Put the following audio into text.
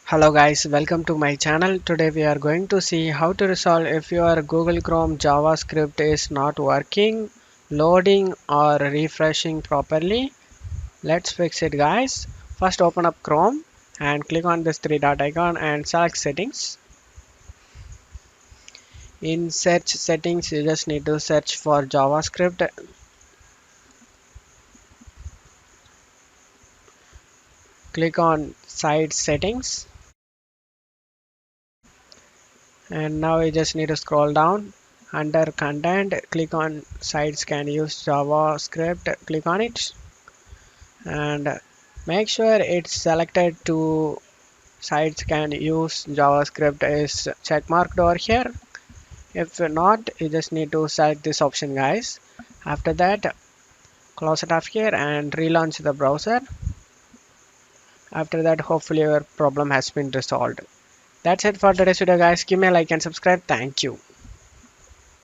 Hello guys, welcome to my channel. Today we are going to see how to resolve if your Google Chrome JavaScript is not working, loading or refreshing properly. Let's fix it guys. First open up Chrome and click on this three dot icon and select settings. In search settings you just need to search for JavaScript. Click on site settings and now you just need to scroll down. Under content, click on sites can use JavaScript, click on it and make sure it's selected to sites can use JavaScript is check marked over here. If not, you just need to select this option guys. After that, close it off here and relaunch the browser. After that, hopefully your problem has been resolved. That's it for today's video guys. Give me a like and subscribe. Thank you.